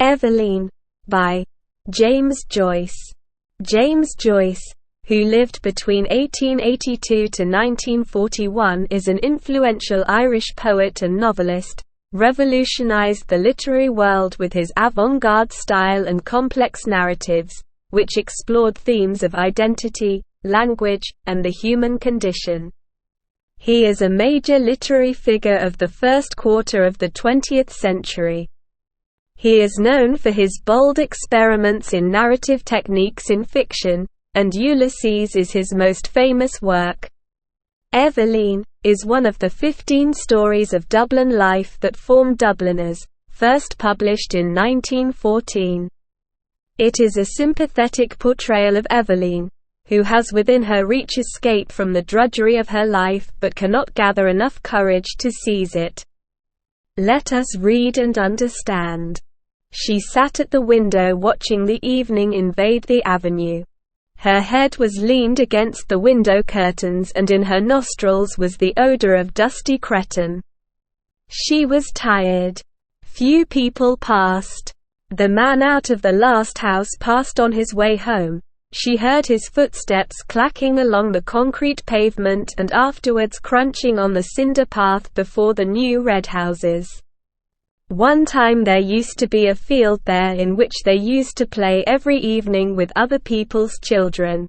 Eveline, by James Joyce. James Joyce, who lived between 1882 to 1941, is an influential Irish poet and novelist, revolutionized the literary world with his avant-garde style and complex narratives, which explored themes of identity, language, and the human condition. He is a major literary figure of the first quarter of the 20th century. He is known for his bold experiments in narrative techniques in fiction, and Ulysses is his most famous work. Eveline is one of the 15 stories of Dublin life that formed Dubliners, first published in 1914. It is a sympathetic portrayal of Eveline, who has within her reach escape from the drudgery of her life but cannot gather enough courage to seize it. Let us read and understand. She sat at the window watching the evening invade the avenue. Her head was leaned against the window curtains and in her nostrils was the odor of dusty cretonne. She was tired. Few people passed. The man out of the last house passed on his way home. She heard his footsteps clacking along the concrete pavement and afterwards crunching on the cinder path before the new red houses. One time there used to be a field there in which they used to play every evening with other people's children.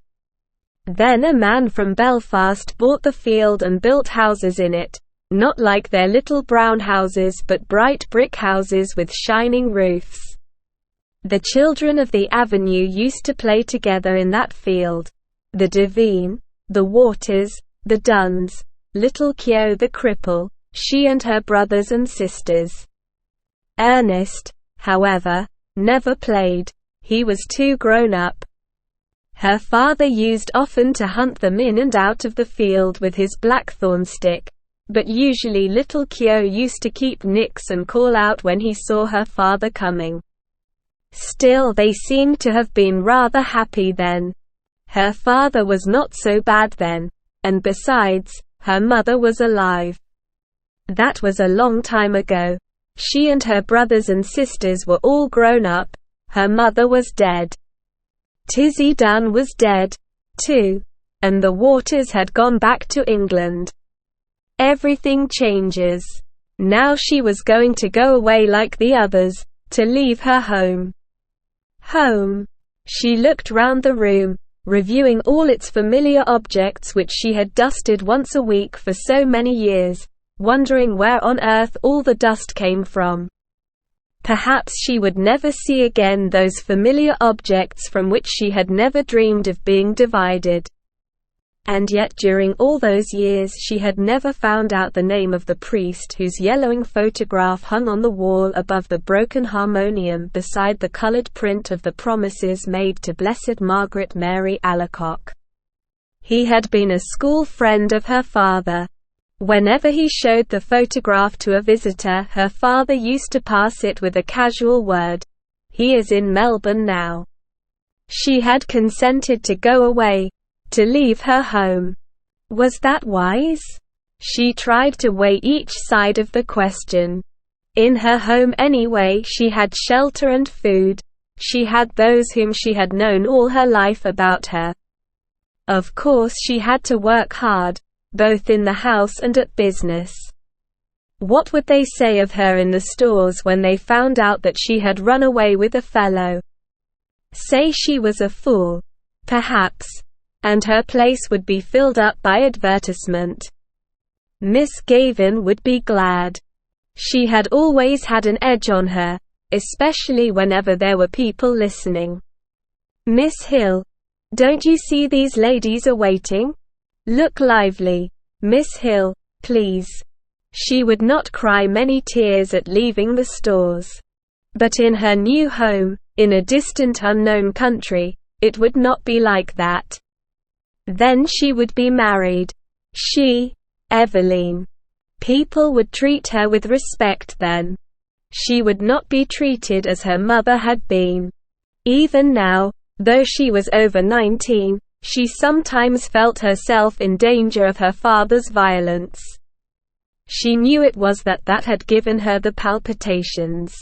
Then a man from Belfast bought the field and built houses in it, not like their little brown houses but bright brick houses with shining roofs. The children of the avenue used to play together in that field. The Devine, the Waters, the Duns, little Keogh the cripple, she and her brothers and sisters. Ernest, however, never played. He was too grown up. Her father used often to hunt them in and out of the field with his blackthorn stick, but usually little Keogh used to keep nix and call out when he saw her father coming. Still, they seemed to have been rather happy then. Her father was not so bad then, and besides, her mother was alive. That was a long time ago. She and her brothers and sisters were all grown up. Her mother was dead. Tizzie Dunn was dead, too, and the Waters had gone back to England. Everything changes. Now she was going to go away like the others, to leave her home. Home. She looked round the room, reviewing all its familiar objects which she had dusted once a week for so many years, wondering where on earth all the dust came from. Perhaps she would never see again those familiar objects from which she had never dreamed of being divided. And yet during all those years she had never found out the name of the priest whose yellowing photograph hung on the wall above the broken harmonium beside the coloured print of the promises made to Blessed Margaret Mary Alacoque. He had been a school friend of her father. Whenever he showed the photograph to a visitor, her father used to pass it with a casual word, "He is in Melbourne now." She had consented to go away, to leave her home. Was that wise? She tried to weigh each side of the question. In her home anyway, she had shelter and food. She had those whom she had known all her life about her. Of course she had to work hard, both in the house and at business. What would they say of her in the stores when they found out that she had run away with a fellow? Say she was a fool, perhaps, and her place would be filled up by advertisement. Miss Gavin would be glad. She had always had an edge on her, especially whenever there were people listening. "Miss Hill, don't you see these ladies are waiting? Look lively, Miss Hill, please." She would not cry many tears at leaving the stores. But in her new home, in a distant unknown country, it would not be like that. Then she would be married. She, Eveline. People would treat her with respect then. She would not be treated as her mother had been. Even now, though she was over 19, she sometimes felt herself in danger of her father's violence. She knew it was that had given her the palpitations.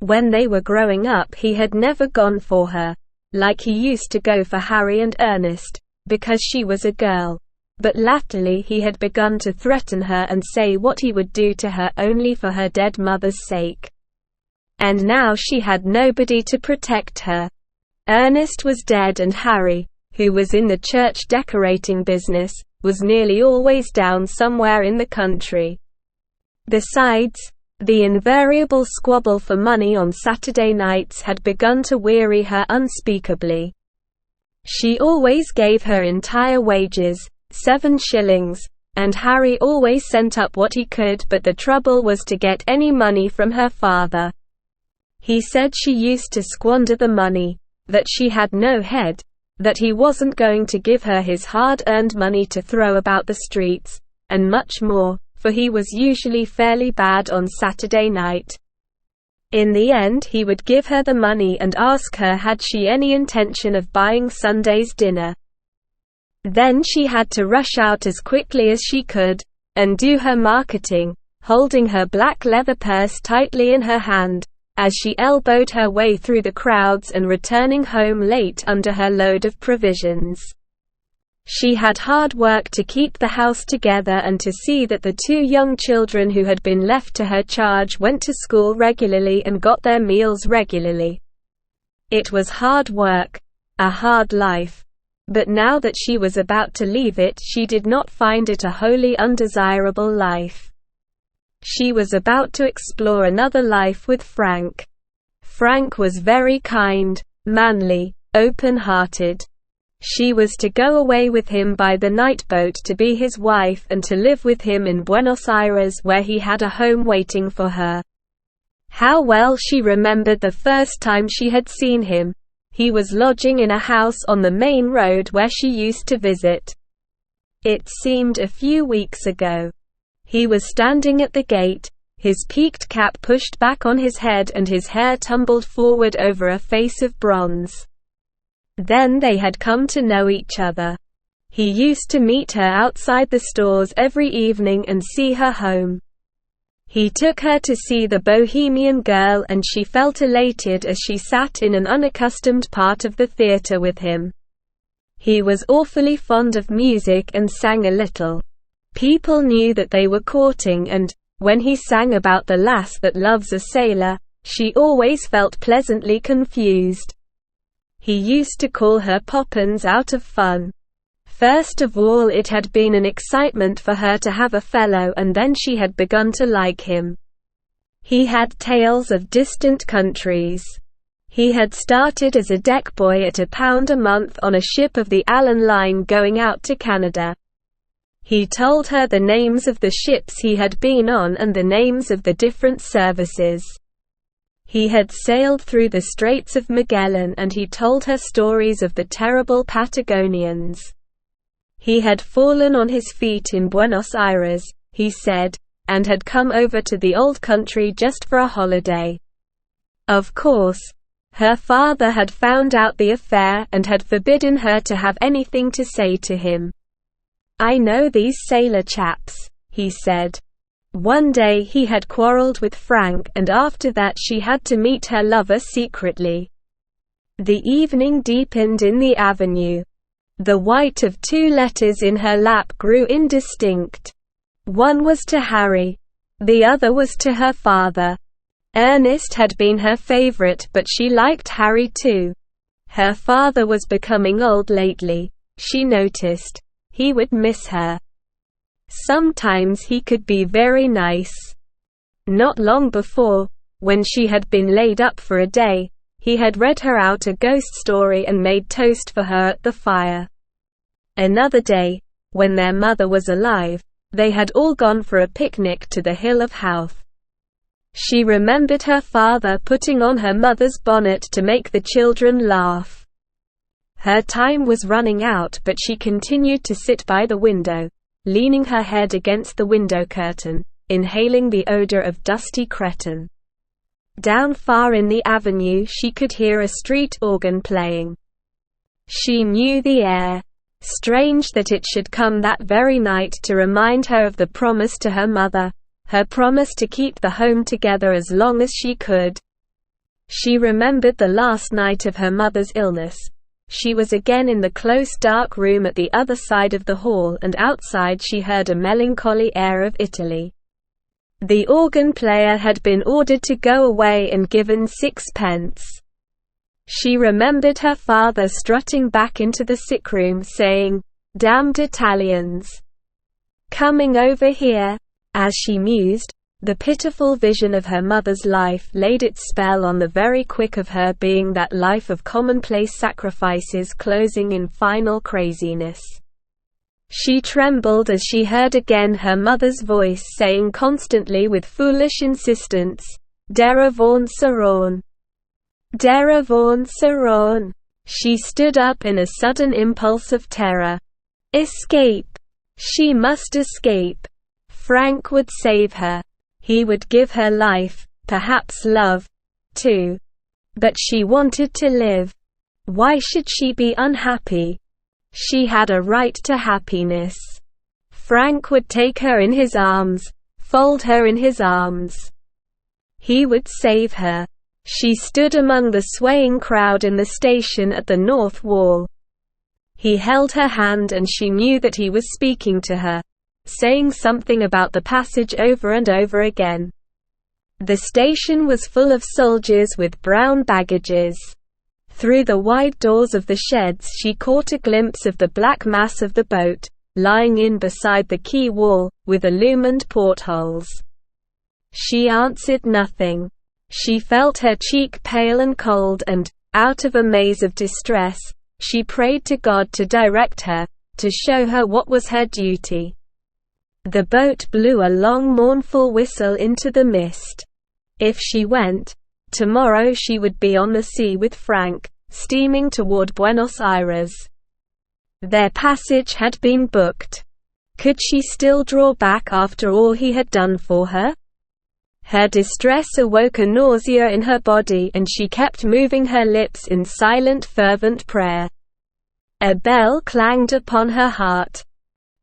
When they were growing up, he had never gone for her, like he used to go for Harry and Ernest, because she was a girl. But latterly he had begun to threaten her and say what he would do to her only for her dead mother's sake. And now she had nobody to protect her. Ernest was dead, and Harry, who was in the church decorating business, was nearly always down somewhere in the country. Besides, the invariable squabble for money on Saturday nights had begun to weary her unspeakably. She always gave her entire wages, 7 shillings, and Harry always sent up what he could, but the trouble was to get any money from her father. He said she used to squander the money, that she had no head, that he wasn't going to give her his hard-earned money to throw about the streets, and much more, for he was usually fairly bad on Saturday night. In the end he would give her the money and ask her had she any intention of buying Sunday's dinner. Then she had to rush out as quickly as she could, and do her marketing, holding her black leather purse tightly in her hand, as she elbowed her way through the crowds and returning home late under her load of provisions. She had hard work to keep the house together and to see that the 2 young children who had been left to her charge went to school regularly and got their meals regularly. It was hard work, a hard life. But now that she was about to leave it, she did not find it a wholly undesirable life. She was about to explore another life with Frank. Frank was very kind, manly, open-hearted. She was to go away with him by the night boat to be his wife and to live with him in Buenos Aires, where he had a home waiting for her. How well she remembered the first time she had seen him. He was lodging in a house on the main road where she used to visit. It seemed a few weeks ago. He was standing at the gate, his peaked cap pushed back on his head and his hair tumbled forward over a face of bronze. Then they had come to know each other. He used to meet her outside the stores every evening and see her home. He took her to see The Bohemian Girl, and she felt elated as she sat in an unaccustomed part of the theater with him. He was awfully fond of music and sang a little. People knew that they were courting, and, when he sang about the lass that loves a sailor, she always felt pleasantly confused. He used to call her Poppins out of fun. First of all, it had been an excitement for her to have a fellow, and then she had begun to like him. He had tales of distant countries. He had started as a deck boy at £1 a month on a ship of the Allen Line going out to Canada. He told her the names of the ships he had been on and the names of the different services. He had sailed through the Straits of Magellan, and he told her stories of the terrible Patagonians. He had fallen on his feet in Buenos Aires, he said, and had come over to the old country just for a holiday. Of course, her father had found out the affair and had forbidden her to have anything to say to him. "I know these sailor chaps," he said. One day he had quarreled with Frank, and after that she had to meet her lover secretly. The evening deepened in the avenue. The white of 2 letters in her lap grew indistinct. One was to Harry. The other was to her father. Ernest had been her favorite, but she liked Harry too. Her father was becoming old lately, she noticed. He would miss her. Sometimes he could be very nice. Not long before, when she had been laid up for a day, he had read her out a ghost story and made toast for her at the fire. Another day, when their mother was alive, they had all gone for a picnic to the Hill of Howth. She remembered her father putting on her mother's bonnet to make the children laugh. Her time was running out, but she continued to sit by the window, leaning her head against the window curtain, inhaling the odor of dusty cretonne. Down far in the avenue she could hear a street organ playing. She knew the air. Strange that it should come that very night to remind her of the promise to her mother, her promise to keep the home together as long as she could. She remembered the last night of her mother's illness. She was again in the close dark room at the other side of the hall, and outside she heard a melancholy air of Italy. The organ player had been ordered to go away and given 6 pence. She remembered her father strutting back into the sick room saying, "Damned Italians! Coming over here." As she mused, the pitiful vision of her mother's life laid its spell on the very quick of her being, that life of commonplace sacrifices closing in final craziness. She trembled as she heard again her mother's voice saying constantly with foolish insistence, "Deravon Saron. Deravon Saron." She stood up in a sudden impulse of terror. Escape! She must escape! Frank would save her. He would give her life, perhaps love, too. But she wanted to live. Why should she be unhappy? She had a right to happiness. Frank would take her in his arms, fold her in his arms. He would save her. She stood among the swaying crowd in the station at the north wall. He held her hand and she knew that he was speaking to her, saying something about the passage over and over again. The station was full of soldiers with brown baggages. Through the wide doors of the sheds she caught a glimpse of the black mass of the boat, lying in beside the quay wall, with illumined portholes. She answered nothing. She felt her cheek pale and cold and, out of a maze of distress, she prayed to God to direct her, to show her what was her duty. The boat blew a long mournful whistle into the mist. If she went, tomorrow she would be on the sea with Frank, steaming toward Buenos Aires. Their passage had been booked. Could she still draw back after all he had done for her? Her distress awoke a nausea in her body and she kept moving her lips in silent fervent prayer. A bell clanged upon her heart.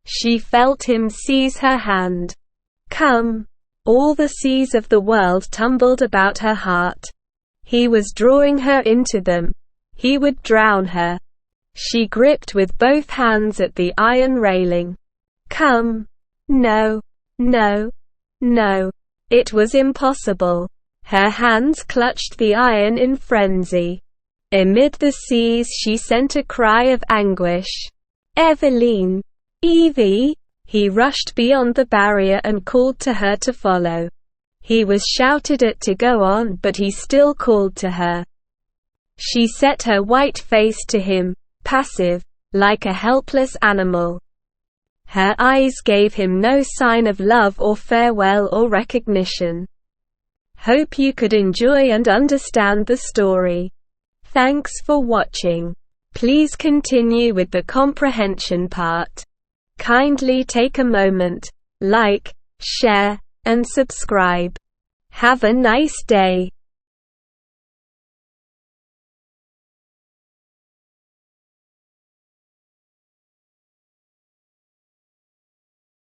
She felt him seize her hand. Come! All the seas of the world tumbled about her heart. He was drawing her into them. He would drown her. She gripped with both hands at the iron railing. Come! No! No! No! It was impossible. Her hands clutched the iron in frenzy. Amid the seas she sent a cry of anguish. Eveline! Evie! He rushed beyond the barrier and called to her to follow. He was shouted at to go on, but he still called to her. She set her white face to him, passive, like a helpless animal. Her eyes gave him no sign of love or farewell or recognition. Hope you could enjoy and understand the story. Thanks for watching. Please continue with the comprehension part. Kindly take a moment, like, share, and subscribe. Have a nice day.